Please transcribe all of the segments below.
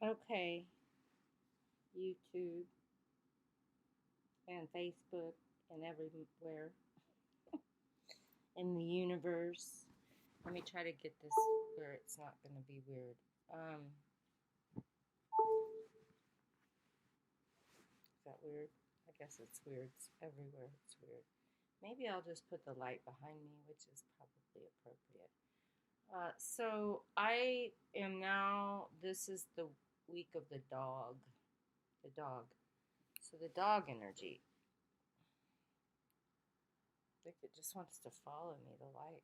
Okay, YouTube and Facebook and everywhere in the universe. Let me try to get this where it's not going to be weird. Is that weird? I guess it's weird. It's everywhere. It's weird. Maybe I'll just put the light behind me, which is probably appropriate. So I am now, this is the week of the dog. The dog. So the dog energy. I think it just wants to follow me, the light.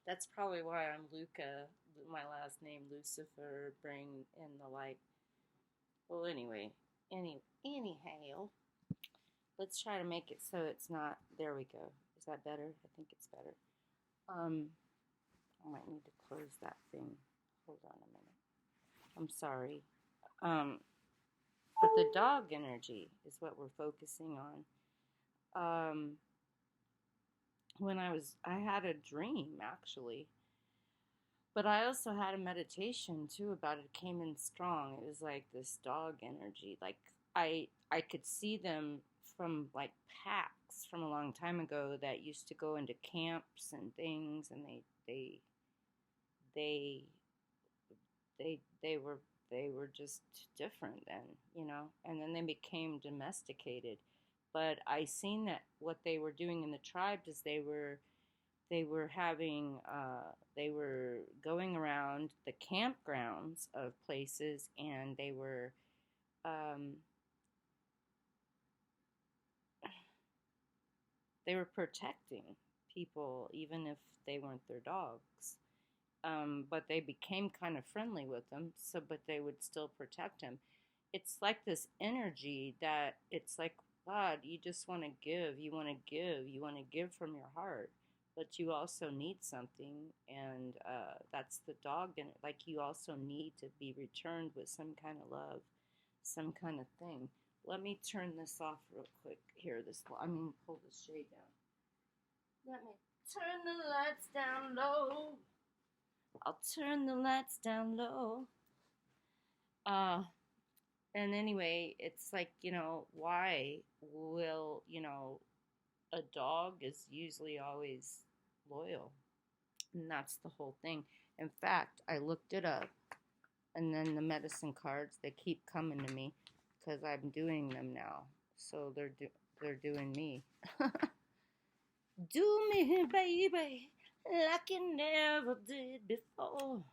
That's probably why I'm Luca, my last name Lucifer, bring in the light. Well, anyway, anyhow, let's try to make it so it's not. There we go. Is that better? I think it's better. Um, I might need to close that thing. Hold on a minute. I'm sorry. Um, but the dog energy is what we're focusing on. When I had a dream actually, but I also had a meditation too about it. It came in strong. It was like this dog energy. Like I could see them from like packs from a long time ago that used to go into camps and things, and they they were just different then, and then they became domesticated. But I seen that what they were doing in the tribes is they were having they were going around the campgrounds of places, and um, they were protecting people even if they weren't their dogs. But they became kind of friendly with them, so but they would still protect him. It's like this energy that it's like, God, you just want to give, you want to give from your heart, but you also need something, and that's the dog in it. Like you also need to be returned with some kind of love, some kind of thing. Let me turn this off real quick here. Pull the shade down. Let me turn the lights down low. I'll turn the lights down low. Uh, and anyway, it's like, why will, a dog is usually always loyal. And that's the whole thing. In fact, I looked it up, and then the medicine cards, they keep coming to me because I'm doing them now. So they're doing me. Do me, baby, like you never did before.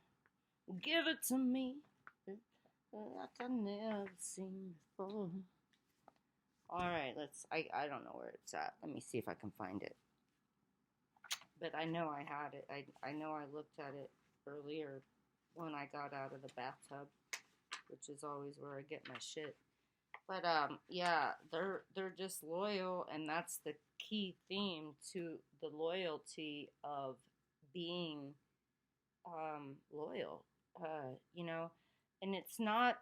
Give it to me like I never seen before. All right, I don't know where it's at. Let me see if I can find it. But I know I had it. I know I looked at it earlier when I got out of the bathtub, which is always where I get my shit. But yeah, they're just loyal, and that's the key theme to the loyalty of being loyal. You know, and it's not.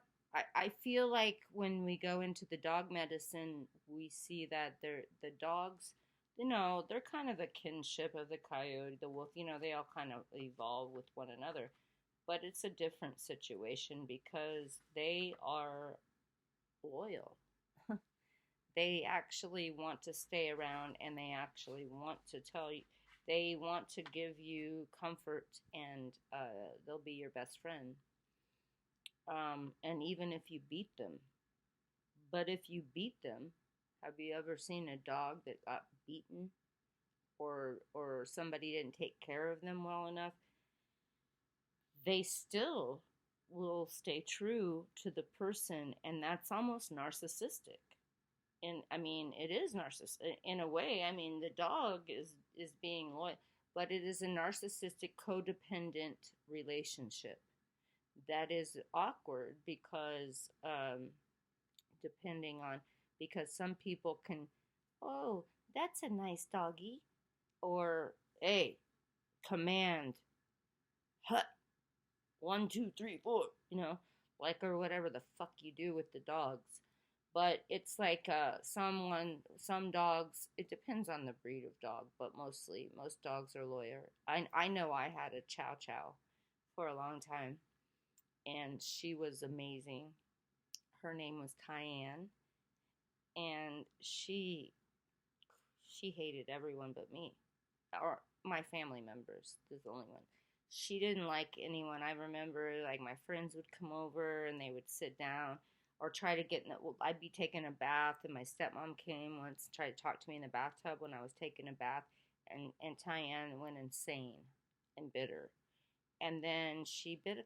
I feel like when we go into the dog medicine, we see that the dogs. They're kind of the kinship of the coyote, the wolf. They all kind of evolve with one another, but it's a different situation because they are loyal. They actually want to stay around, and they actually want to tell you, they want to give you comfort, and they'll be your best friend. And even if you beat them, but if you beat them, have you ever seen a dog that got beaten, or somebody didn't take care of them well enough? They still will stay true to the person, and that's almost narcissistic. And I mean, it is narcissistic in a way. I mean, the dog is being loyal, but it is a narcissistic codependent relationship that is awkward because depending on, because some people can, oh, that's a nice doggy, or hey, command, hut, 1, 2, 3, 4, like, or whatever the fuck you do with the dogs. But it's like some dogs, it depends on the breed of dog, but most dogs are loyal. I know I had a chow chow for a long time, and she was amazing. Her name was Tyann, and she hated everyone but me, or my family members. Is the only one. She didn't like anyone. I remember like my friends would come over and they would sit down or try to get in the, well, I'd be taking a bath and my stepmom came once and tried to talk to me in the bathtub when I was taking a bath, and Tyann went insane and bitter. And then she was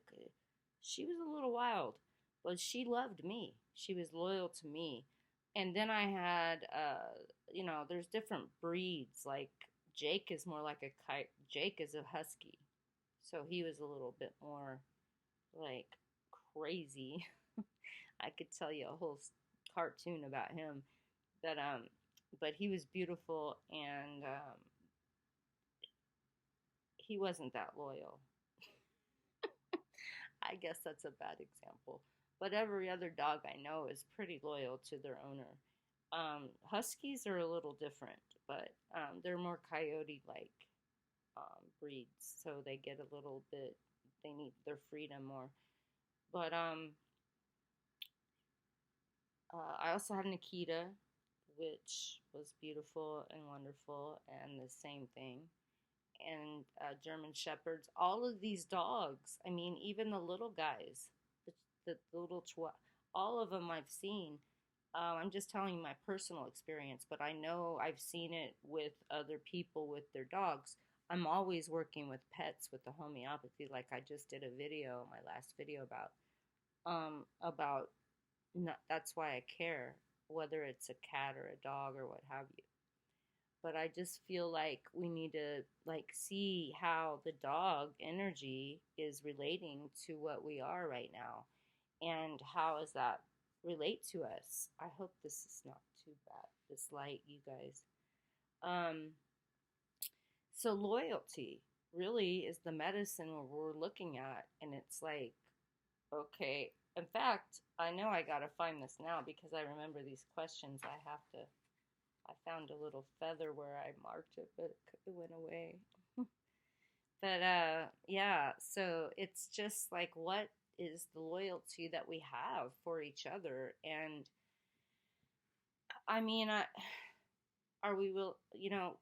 a little wild, but she loved me. She was loyal to me. And then I had there's different breeds. Like Jake is more like a kite. Jake is a husky, so he was a little bit more like crazy. I could tell you a whole cartoon about him, but he was beautiful, and he wasn't that loyal. I guess that's a bad example. But every other dog I know is pretty loyal to their owner. Huskies are a little different, but they're more coyote like breeds, so they get a little bit, they need their freedom more. But I also had Nikita, which was beautiful and wonderful, and the same thing. And German Shepherds, all of these dogs. I mean, even the little guys, the little all of them I've seen. I'm just telling you my personal experience, but I know I've seen it with other people with their dogs. I'm always working with pets with the homeopathy, like I just did a video, my last video about that's why I care, whether it's a cat or a dog or what have you. But I just feel like we need to like see how the dog energy is relating to what we are right now, and how does that relate to us. I hope this is not too bad, this light, you guys. um so loyalty really is the medicine we're looking at, and it's like, okay, in fact, I know I gotta find this now because I remember these questions. I found a little feather where I marked it, but it went away. But yeah, so it's just like, what is the loyalty that we have for each other? And I mean, are we will,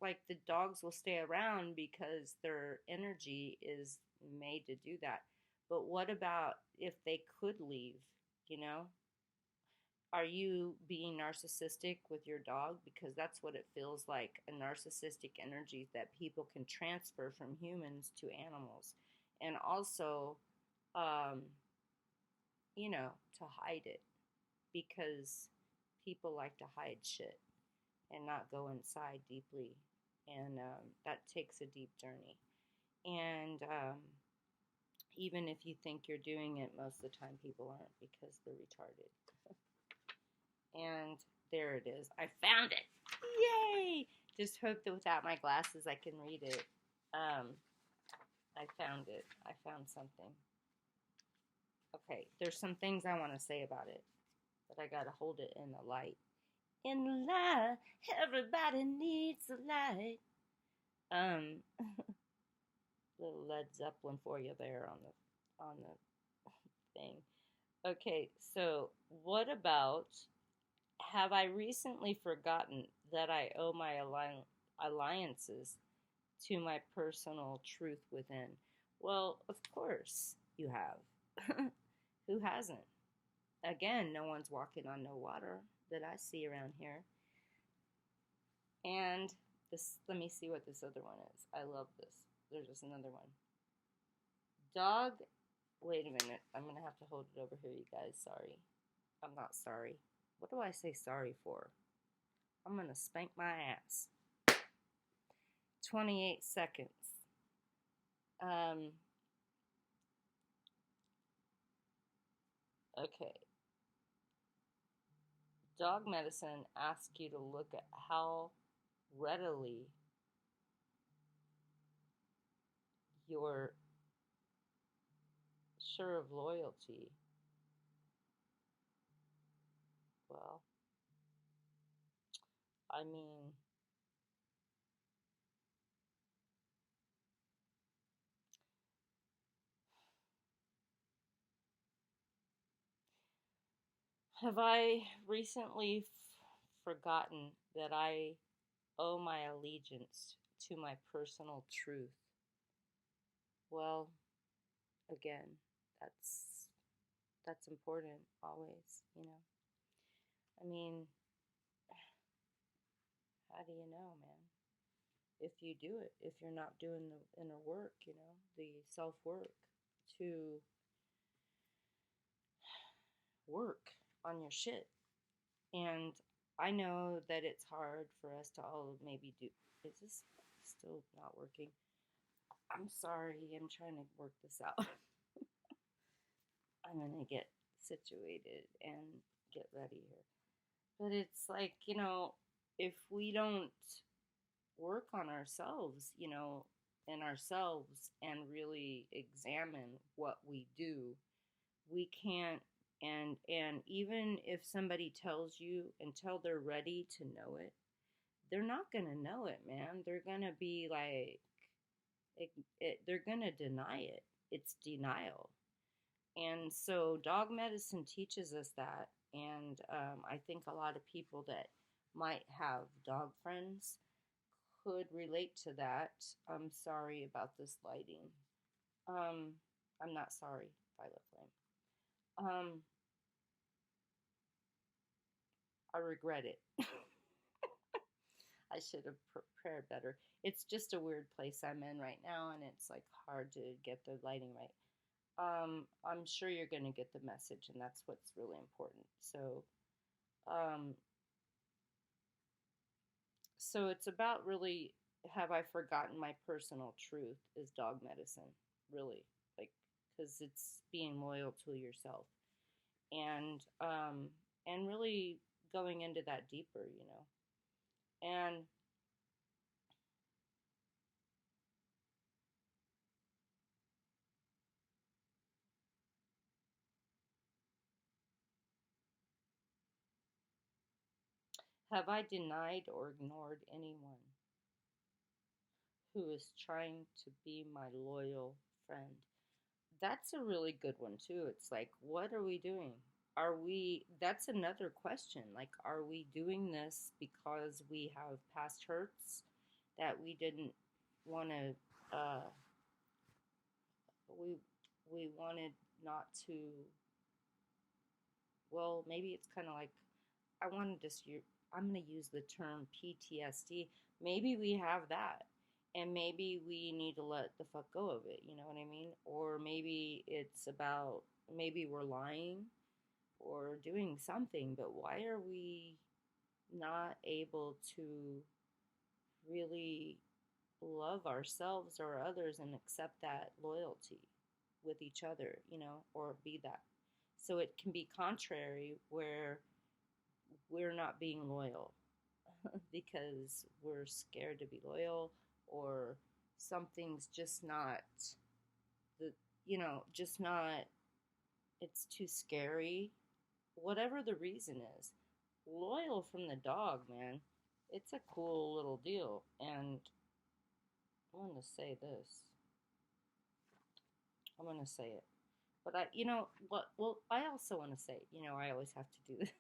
like the dogs will stay around because their energy is made to do that. But what about if they could leave, you know? Are you being narcissistic with your dog? Because that's what it feels like, a narcissistic energy that people can transfer from humans to animals. And also, um, to hide it, because people like to hide shit and not go inside deeply. And that takes a deep journey. And even if you think you're doing it, most of the time people aren't because they're retarded. And there it is. I found it. Yay! Just hope that without my glasses I can read it. I found it. I found something. Okay, there's some things I want to say about it, but I gotta hold it in the light. In the light, everybody needs a light. Um, little Led Zeppelin for you there on the thing. Okay, so what about, have I recently forgotten that I owe my alliances to my personal truth within? Well, of course you have. Who hasn't? Again, no one's walking on no water that I see around here. And this, let me see what this other one is. I love this. There's just another one. Dog, wait a minute. I'm going to have to hold it over here, you guys. Sorry. I'm not sorry. What do I say sorry for? I'm going to spank my ass. 28 seconds. Okay. Dog medicine asks you to look at how readily you're sure of loyalty. Well, I mean, Have I recently forgotten that I owe my allegiance to my personal truth? Well, again, that's that's important always, you know. I mean, how do you know, man? If you do it, if you're not doing the inner work, you know, the self work to work on your shit. And I know that it's hard for us to all maybe do. Is this still not working? I'm sorry, I'm trying to work this out. I'm gonna get situated and get ready here. But it's like, if we don't work on ourselves, and ourselves and really examine what we do, we can't. And even if somebody tells you until they're ready to know it, they're not gonna know it, man. They're gonna be like, they're gonna deny it. It's denial. And so dog medicine teaches us that. And I think a lot of people that might have dog friends could relate to that. I'm sorry about this lighting. Um, I'm not sorry, Violet Flame. I regret it. I should have prepared better. It's just a weird place I'm in right now, and it's like hard to get the lighting right. I'm sure you're going to get the message, and that's what's really important. Um, so it's about really, have I forgotten my personal truth is dog medicine, really, like, because it's being loyal to yourself, and really going into that deeper, and have I denied or ignored anyone who is trying to be my loyal friend? That's a really good one too. It's like, what are we doing? That's another question. Like, are we doing this because we have past hurts that we didn't want to, we, we wanted not to, well, maybe it's kind of like, I wanted to, I'm going to use the term PTSD. Maybe we have that. And maybe we need to let the fuck go of it. You know what I mean? Or maybe it's about, maybe we're lying or doing something, but why are we not able to really love ourselves or others and accept that loyalty with each other, or be that? So it can be contrary where we're not being loyal because we're scared to be loyal, or something's just not the just not, it's too scary, whatever the reason is. Loyal from the dog, man, it's a cool little deal. And I'm going to say this, I'm going to say it, but what, well, I also want to say, I always have to do this.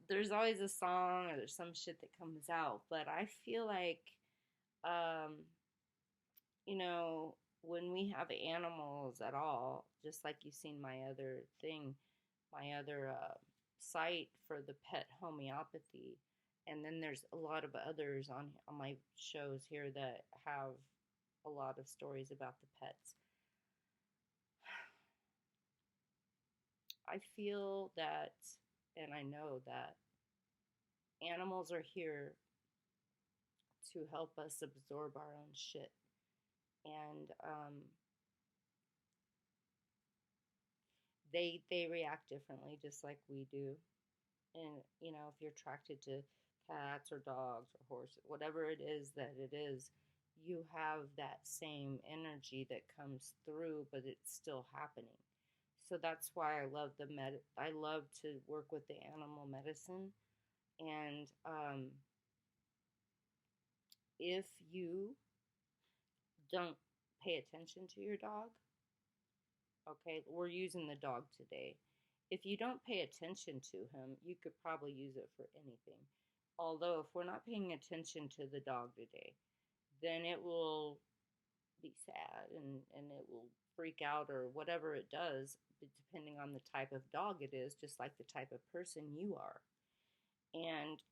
There's always a song or there's some shit that comes out, but I feel like, um, you know, when we have animals at all, just like you've seen my other thing, my other site for the pet homeopathy, and then there's a lot of others on my shows here that have a lot of stories about the pets. I feel that, and I know that animals are here to help us absorb our own shit. And they react differently, just like we do. And if you're attracted to cats or dogs or horses, whatever it is that it is, you have that same energy that comes through, but it's still happening. So that's why I love to work with the animal medicine. And if you don't pay attention to your dog, okay, we're using the dog today. If you don't pay attention to him, you could probably use it for anything. Although, if we're not paying attention to the dog today, then it will be sad and it will freak out or whatever it does, depending on the type of dog it is, just like the type of person you are. And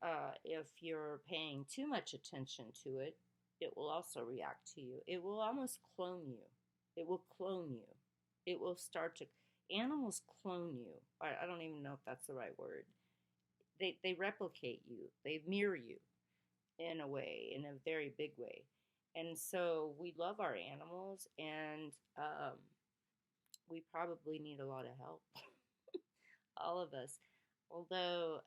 if you're paying too much attention to it, it will also react to you. It will almost clone you. It will clone you. It will start to. Animals clone you. I don't even know if that's the right word. They replicate you. They mirror you in a way, in a very big way. And so we love our animals, and we probably need a lot of help, all of us. Although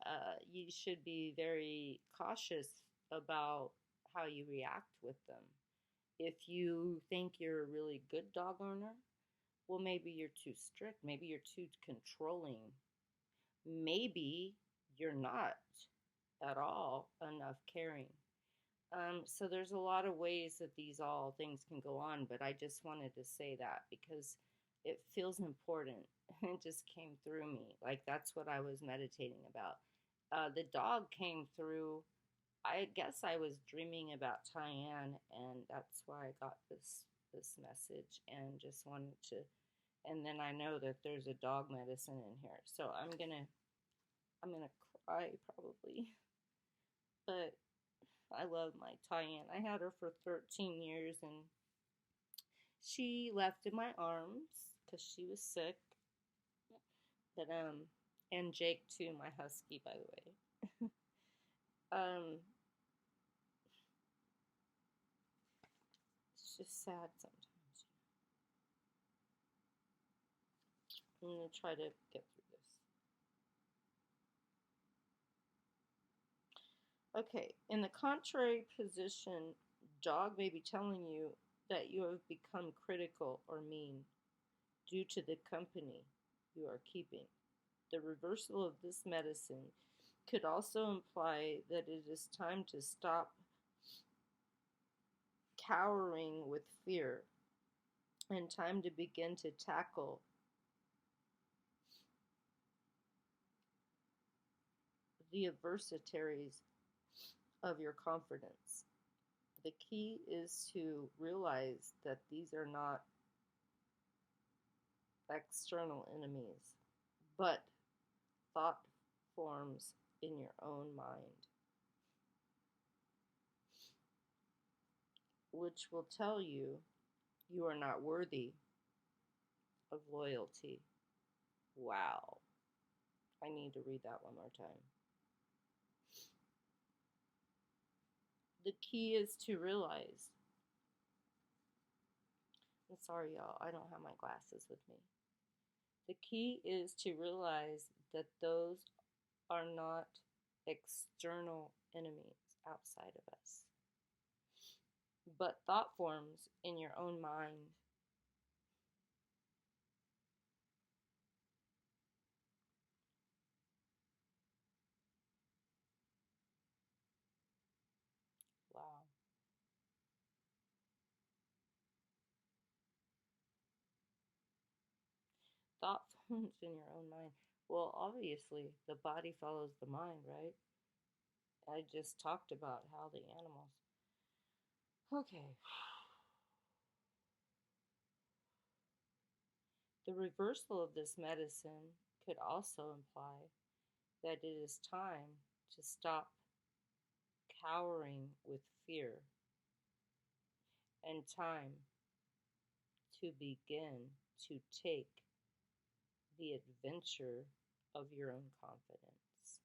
you should be very cautious about how you react with them. If you think you're a really good dog owner, well, maybe you're too strict. Maybe you're too controlling. Maybe you're not at all enough caring. So there's a lot of ways that these all things can go on, but I just wanted to say that because it feels important. It just came through me. Like that's what I was meditating about. The dog came through. I guess I was dreaming about Tyann, and that's why I got this message, and just wanted to. And then I know that there's a dog medicine in here, so I'm gonna cry probably, but I love my Tyann. I had her for 13 years, and she left in my arms because she was sick. But and Jake too, my husky, by the way. um, it's just sad sometimes. I'm gonna try to get through this. Okay, in the contrary position, dog may be telling you that you have become critical or mean due to the company you are keeping. The reversal of this medicine could also imply that it is time to stop cowering with fear and time to begin to tackle the adversaries of your confidence. The key is to realize that these are not external enemies, but thought forms in your own mind, which will tell you you are not worthy of loyalty. Wow. I need to read that one more time. The key is to realize, I'm sorry, y'all, I don't have my glasses with me. The key is to realize that those are not external enemies outside of us, but thought forms in your own mind. Wow. Thought forms in your own mind. Well, obviously, the body follows the mind, right? I just talked about how the animals. Okay. The reversal of this medicine could also imply that it is time to stop cowering with fear and time to begin to take the adventure of your own confidence.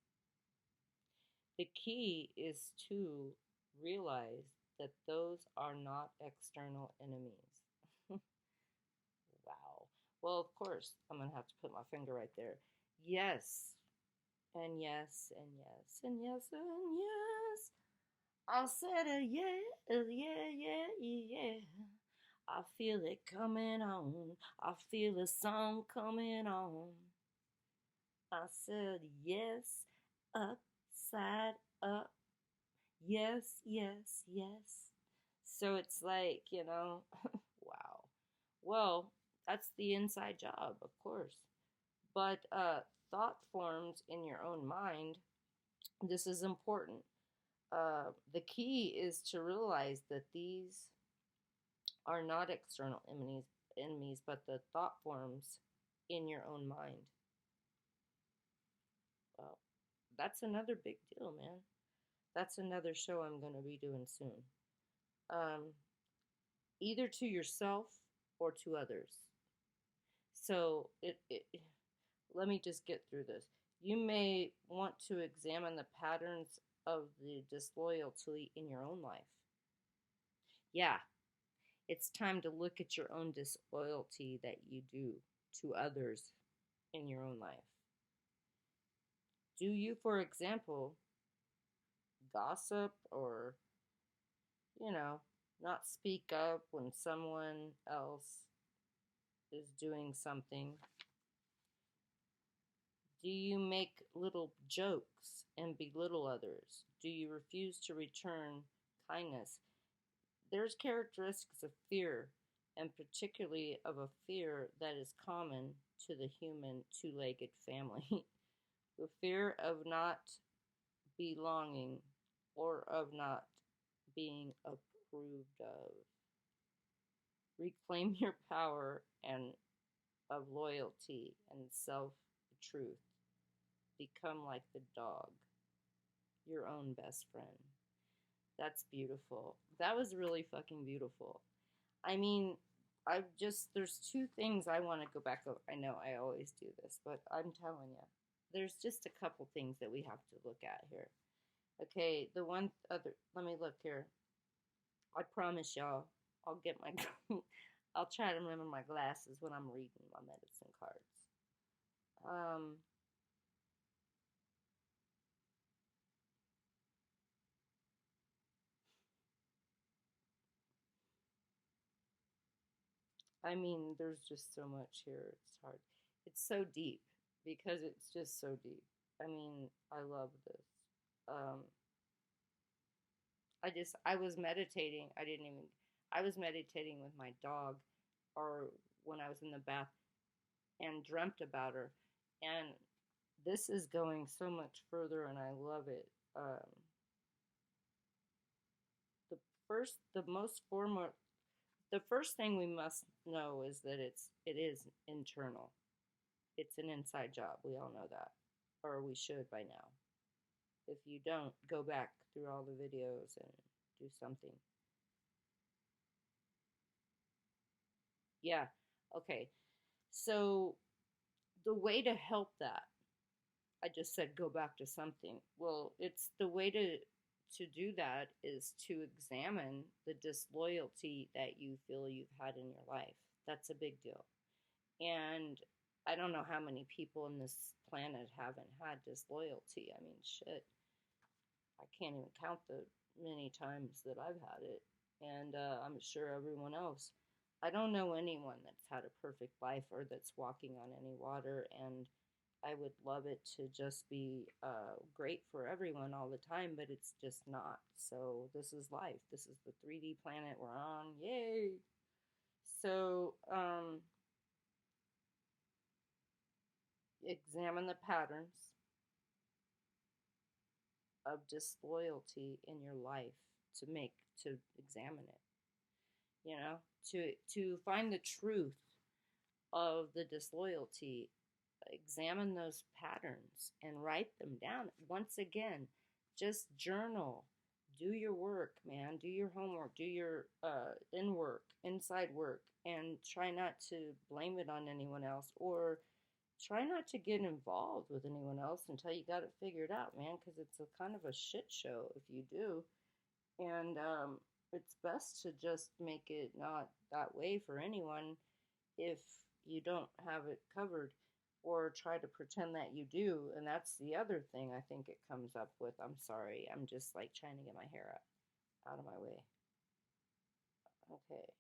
The key is to realize that those are not external enemies. Wow. Well, of course, I'm going to have to put my finger right there. Yes, and yes, and yes, and yes, and yes. I said a yeah, yeah, yeah, yeah. I feel it coming on. I feel a song coming on. I said yes, upside up. Yes, yes, yes. So it's like, wow. Well, that's the inside job, of course. But thought forms in your own mind. This is important. The key is to realize that these are not external enemies, but the thought forms in your own mind. Well, that's another big deal, man. That's another show I'm going to be doing soon. Um, Either to yourself or to others. So let me just get through this. You may want to examine the patterns of the disloyalty in your own life. Yeah, it's time to look at your own disloyalty that you do to others in your own life. Do you, for example, gossip or, you know, not speak up when someone else is doing something? Do you make little jokes and belittle others? Do you refuse to return kindness? There's characteristics of fear, and particularly of a fear that is common to the human two legged family. The fear of not belonging or of not being approved of. Reclaim your power and of loyalty and self truth. Become like the dog, your own best friend. That's beautiful. That was really fucking beautiful. I mean, there's two things I want to go back over. I know I always do this, but I'm telling you, there's just a couple things that we have to look at here. Okay, the one other, let me look here. I promise y'all, I'll get my, I'll try to remember my glasses when I'm reading my medicine cards. Um, I mean, there's just so much here. It's hard. It's so deep because it's just so deep. I mean, I love this. Um, I was meditating. I was meditating with my dog, or when I was in the bath and dreamt about her. And this is going so much further, and I love it. The the most foremost, the first thing we must know is that it is internal. It's an inside job. We all know that, or we should by now. If you don't, go back through all the videos and do something. Yeah. Okay. So the way to help that, I just said go back to something. Well, it's the way to do that is to examine the disloyalty that you feel you've had in your life. That's a big deal. And I don't know how many people in this planet haven't had disloyalty. I mean, shit. I can't even count the many times that I've had it. And I'm sure everyone else. I don't know anyone that's had a perfect life or that's walking on any water. And I would love it to just be great for everyone all the time, but it's just not. So this is life. This is the 3D planet we're on. Yay! So examine the patterns of disloyalty in your life to examine it. You know, to find the truth of the disloyalty, examine those patterns and write them down. Once again, just journal. Do your work, man. Do your homework. Do your inside work, and try not to blame it on anyone else, or try not to get involved with anyone else until you got it figured out, man, because it's a kind of a shit show if you do. And it's best to just make it not that way for anyone if you don't have it covered, or try to pretend that you do. And that's the other thing I think it comes up with. I'm sorry, I'm just like trying to get my hair out of my way. Okay.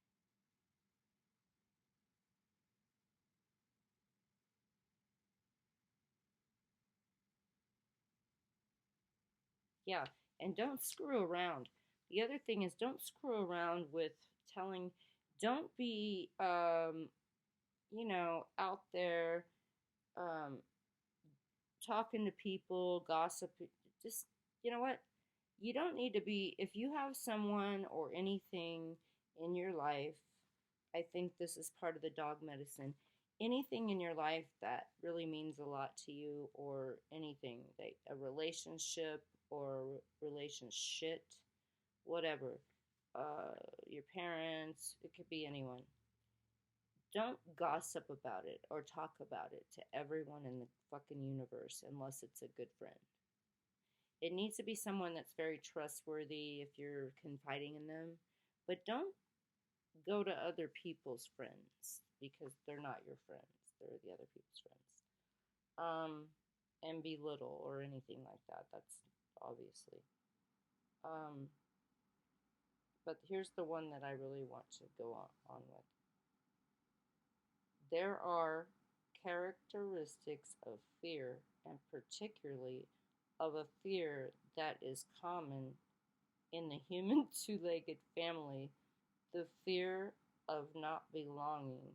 Yeah, and don't screw around. The other thing is, don't screw around with telling, don't be out there um, talking to people, gossip. Just, you know what? You don't need to be, if you have someone or anything in your life, I think this is part of the dog medicine. Anything in your life that really means a lot to you, or anything, like a relationship or relationship, whatever, uh, your parents, it could be anyone. Don't gossip about it or talk about it to everyone in the fucking universe unless it's a good friend. It needs to be someone that's very trustworthy if you're confiding in them, but don't go to other people's friends because they're not your friends. They're the other people's friends. And belittle or anything like that. That's obviously. Um, but here's the one that I really want to go on with. There are characteristics of fear, and particularly of a fear that is common in the human two legged family, the fear of not belonging,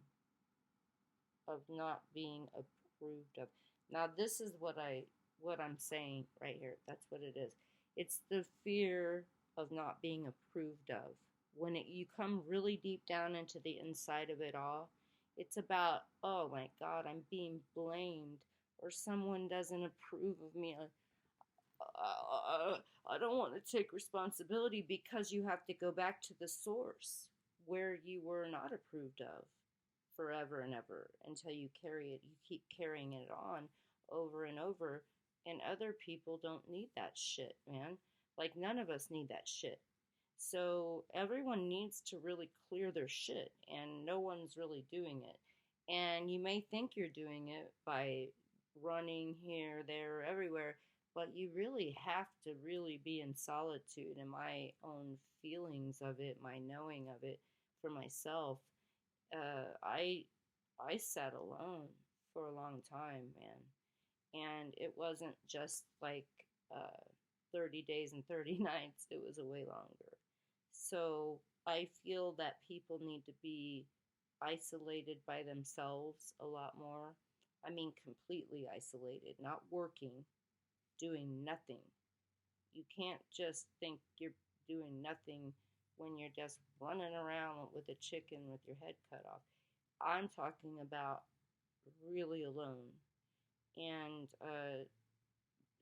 of not being approved of. Now this is what I'm saying right here. That's what it is. It's the fear of not being approved of. When you come really deep down into the inside of it all, it's about, oh my God, I'm being blamed, or someone doesn't approve of me. I don't want to take responsibility, because you have to go back to the source where you were not approved of forever and ever, until you carry it. You keep carrying it on over and over. And other people don't need that shit, man. Like, none of us need that shit. So everyone needs to really clear their shit, and no one's really doing it. And you may think you're doing it by running here, there, everywhere, but you really have to really be in solitude. And my own feelings of it, my knowing of it for myself, uh, I I sat alone for a long time, man, and it wasn't just like uh, 30 days and 30 nights. It was a way longer. So I feel that people need to be isolated by themselves a lot more. I mean, completely isolated, not working, doing nothing. You can't just think you're doing nothing when you're just running around with a chicken with your head cut off. I'm talking about really alone, and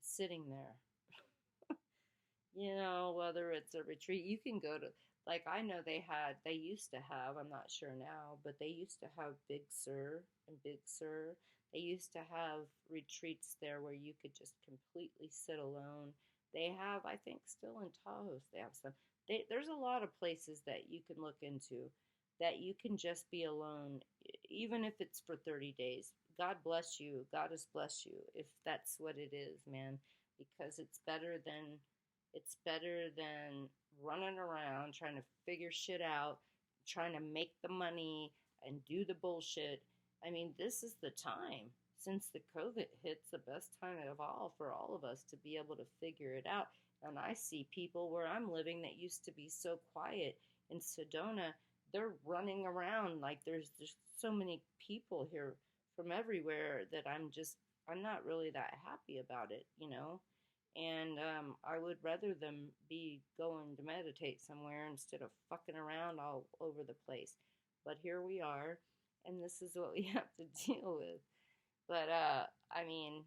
sitting there. Whether it's a retreat, you can go to, like, I know they used to have, I'm not sure now, but they used to have Big Sur and Big Sur. They used to have retreats there where you could just completely sit alone. They have, I think, still in Tahoe, they have some. There's a lot of places that you can look into that you can just be alone, even if it's for 30 days. God bless you. God has blessed you if that's what it is, man, because it's better than running around trying to figure shit out, trying to make the money and do the bullshit. I mean, this is the time. Since the COVID hits, the best time of all for all of us to be able to figure it out. And I see people where I'm living that used to be so quiet in Sedona. They're running around like there's so many people here from everywhere that I'm not really that happy about it. And I would rather them be going to meditate somewhere instead of fucking around all over the place. But here we are, and this is what we have to deal with. But I mean,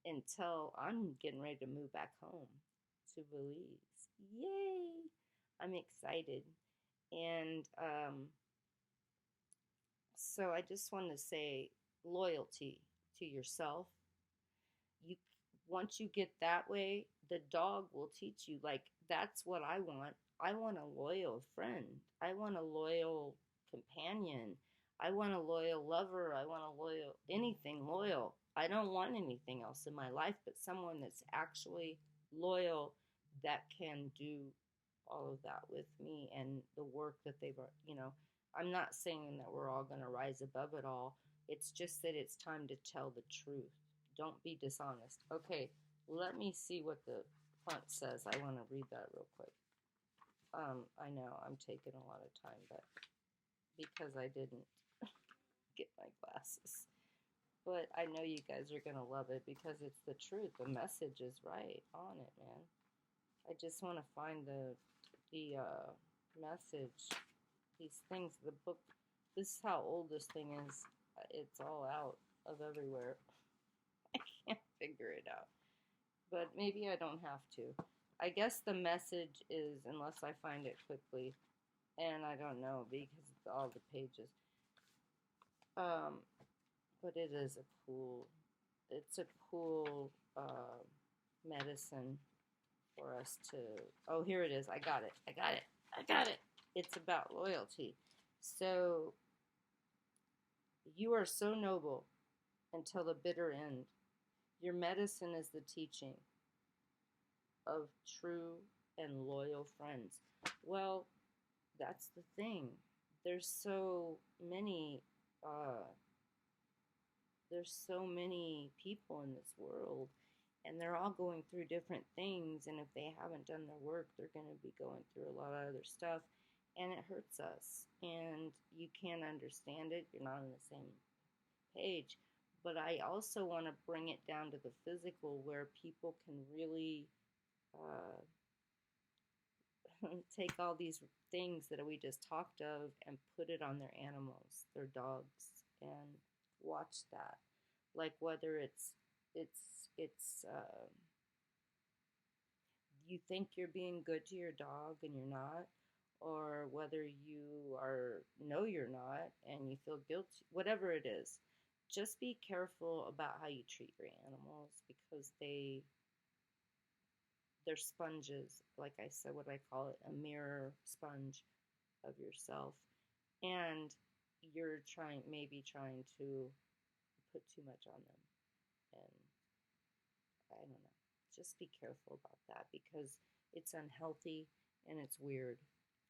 until I'm getting ready to move back home to Belize. Yay! I'm excited. And so I just want to say, loyalty to yourself. You Once you get that way, the dog will teach you, like, that's what I want. I want a loyal friend. I want a loyal companion. I want a loyal lover. I want a loyal anything loyal. I don't want anything else in my life but someone that's actually loyal, that can do all of that with me and the work that I'm not saying that we're all going to rise above it all. It's just that it's time to tell the truth. Don't be dishonest. Okay, let me see what the front says. I want to read that real quick. I know I'm taking a lot of time, but because I didn't get my glasses. But I know you guys are gonna love it because it's the truth. The message is right on it, man. I just want to find the message. These things, the book. This is how old this thing is. It's all out of everywhere. I can't figure it out. But maybe I don't have to. I guess the message is, unless I find it quickly, and I don't know because it's all the pages. Um, but it is a cool. It's a cool medicine for us to. Oh, here it is. I got it. I got it. I got it. It's about loyalty. So you are so noble until the bitter end. Your medicine is the teaching of true and loyal friends. Well, that's the thing. There's so many uh, there's so many people in this world, and they're all going through different things, and if they haven't done their work, they're going to be going through a lot of other stuff, and it hurts us, and you can't understand it. You're not on the same page. But I also want to bring it down to the physical where people can really uh, take all these things that we just talked of and put it on their animals, their dogs, and watch that. Like whether it's you think you're being good to your dog and you're not, or whether you are know you're not and you feel guilty, whatever it is. Just be careful about how you treat your animals because they're sponges, like I said, what I call it, a mirror sponge of yourself. And you're maybe trying to put too much on them. And I don't know. Just be careful about that because it's unhealthy and it's weird.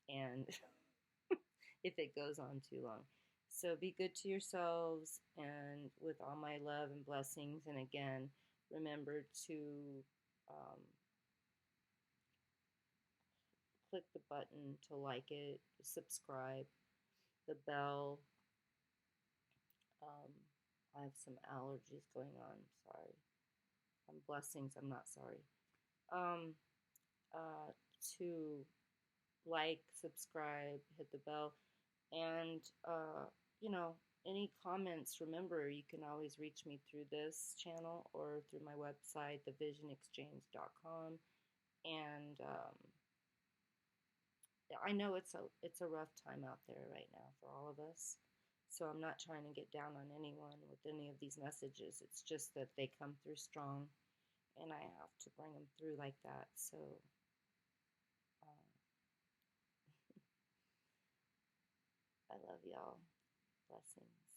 And if it goes on too long. So be good to yourselves and with all my love and blessings. And again, remember to um, click the button to like it, subscribe, the bell. Um, I have some allergies going on. Sorry. Blessings. I'm not sorry. Um, uh, to like, subscribe, hit the bell, and you know, any comments. Remember, you can always reach me through this channel or through my website, thevisionexchange.com. And I know it's a rough time out there right now for all of us. So I'm not trying to get down on anyone with any of these messages. It's just that they come through strong, and I have to bring them through like that. So uh, I love y'all. Blessings.